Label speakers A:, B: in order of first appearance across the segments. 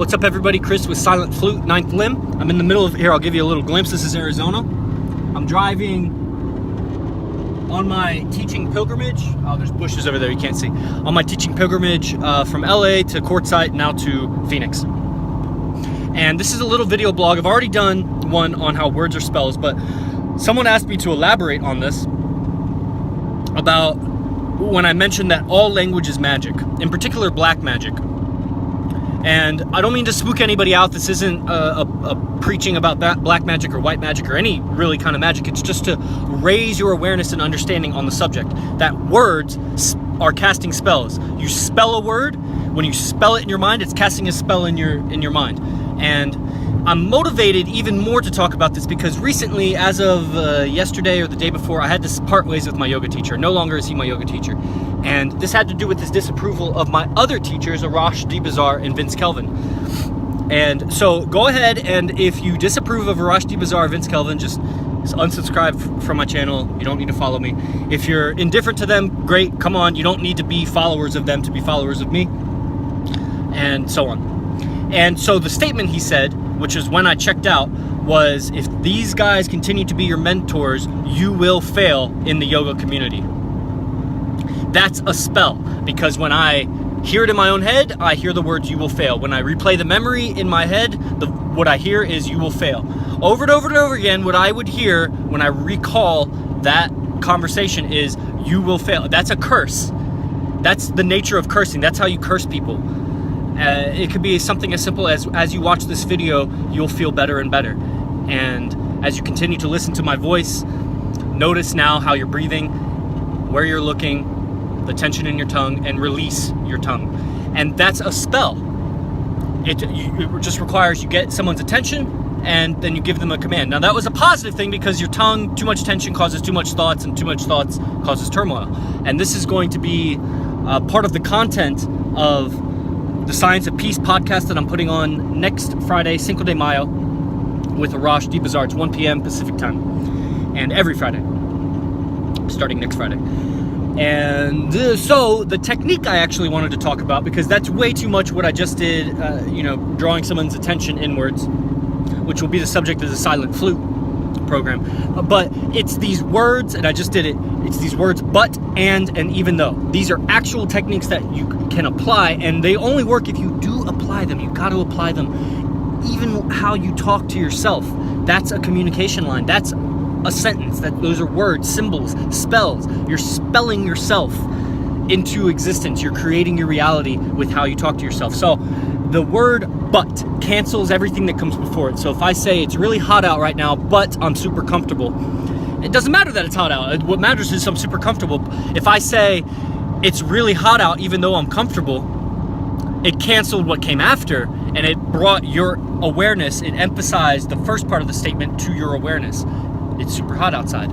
A: What's up, everybody? Chris with Silent Flute, Ninth Limb. I'm in the middle of here. I'll give you a little glimpse. This is Arizona. I'm driving on my teaching pilgrimage. Oh, there's bushes over there you can't see. On my teaching pilgrimage from LA to Quartzsite, now to Phoenix. And this is a little video blog. I've already done one on how words are spells, but someone asked me to elaborate on this about when I mentioned that all language is magic, in particular black magic. And I don't mean to spook anybody out. This isn't a preaching about that black magic or white magic or any really kind of magic. It's just to raise your awareness and understanding on the subject that words are casting spells. You spell a word, when you spell it in your mind, it's casting a spell in your mind. And I'm motivated even more to talk about this because recently, as of yesterday or the day before, I had to part ways with my yoga teacher. No longer is he my yoga teacher. And this had to do with his disapproval of my other teachers, Arash Dibazar and Vince Kelvin. And so go ahead, and if you disapprove of Arash Dibazar or Vince Kelvin, just unsubscribe from my channel. You don't need to follow me. If you're indifferent to them, great, come on. You don't need to be followers of them to be followers of me, and so on. And so the statement he said, which is when I checked out, was if these guys continue to be your mentors, you will fail in the yoga community. That's a spell, because when I hear it in my own head, I hear the words "you will fail." When I replay the memory in my head, what I hear is "you will fail." Over and over and over again, what I would hear when I recall that conversation is "you will fail." That's a curse. That's the nature of cursing. That's how you curse people. It could be something as simple as you watch this video, you'll feel better and better. And as you continue to listen to my voice, notice now how you're breathing, where you're looking, the tension in your tongue, and release your tongue. And that's a spell. It just requires you get someone's attention and then you give them a command. Now that was a positive thing because your tongue, too much tension causes too much thoughts, and too much thoughts causes turmoil. And this is going to be part of the content of the Science of Peace podcast that I'm putting on next Friday, Cinco de Mayo, with Arash Dibazar. It's 1 p.m. Pacific time, and every Friday, starting next Friday. And so the technique I actually wanted to talk about, because that's way too much what I just did, drawing someone's attention inwards, which will be the subject of the Silent Flute program. But it's these words, and I just did it, it's these words but, and even though. These are actual techniques that you can apply, and they only work if you do apply them. You got to apply them. Even how you talk to yourself, that's a communication line. That's a sentence. Those are words, symbols, spells. You're spelling yourself into existence. You're creating your reality with how you talk to yourself. So the word but cancels everything that comes before it. So if I say it's really hot out right now, but I'm super comfortable, it doesn't matter that it's hot out. What matters is I'm super comfortable. If I say it's really hot out even though I'm comfortable, it canceled what came after, and it brought your awareness, it emphasized the first part of the statement to your awareness. It's super hot outside.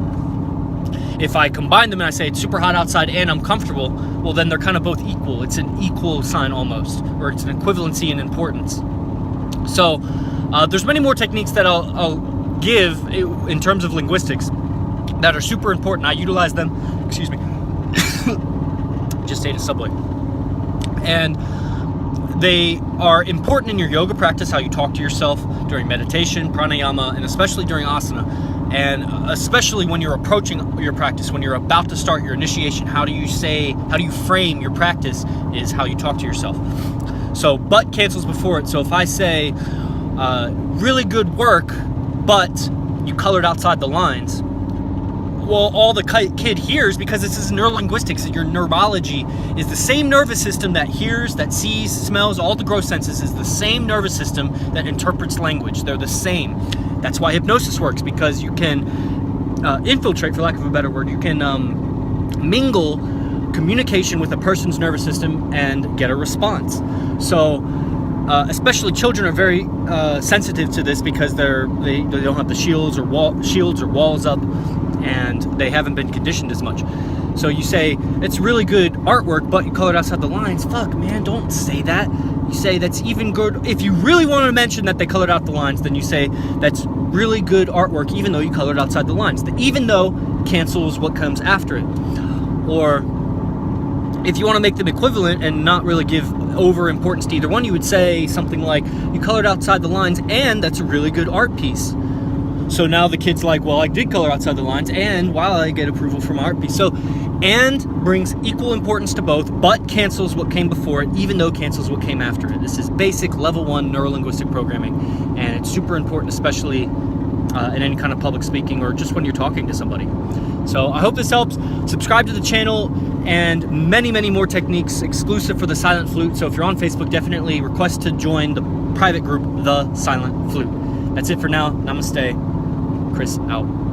A: If I combine them and I say it's super hot outside and I'm comfortable, well then they're kind of both equal. It's an equal sign almost, or it's an equivalency in importance. So there's many more techniques that I'll give in terms of linguistics that are super important. I utilize them, excuse me, just ate a Subway. And they are important in your yoga practice, how you talk to yourself during meditation, pranayama, and especially during asana. And especially when you're approaching your practice, when you're about to start your initiation, how do you frame your practice is how you talk to yourself. So, but cancels before it. So if I say, really good work, but you colored outside the lines, well, all the kid hears, because this is neurolinguistics, your neurology is the same nervous system that hears, that sees, smells, all the gross senses is the same nervous system that interprets language. They're the same. That's why hypnosis works, because you can infiltrate, for lack of a better word, you can mingle communication with a person's nervous system and get a response. So especially children are very sensitive to this because they don't have the shields or walls up, and they haven't been conditioned as much. So you say, it's really good artwork, but you colored outside the lines. Fuck, man, don't say that. You say, that's even good. If you really want to mention that they colored out the lines, then you say, that's really good artwork, even though you colored outside the lines. The even though cancels what comes after it. Or if you want to make them equivalent and not really give over importance to either one, you would say something like, you colored outside the lines, and that's a really good art piece. So now the kid's like, well, I did color outside the lines, and while I get approval from my art piece. So, and brings equal importance to both, but cancels what came before it, even though cancels what came after it. This is basic level 1 neurolinguistic programming, and it's super important, especially in any kind of public speaking or just when you're talking to somebody. So I hope this helps. Subscribe to the channel, and many, many more techniques exclusive for the silent flute. So if you're on Facebook, definitely request to join the private group, The Silent Flute. That's it for now. Namaste. Chris out.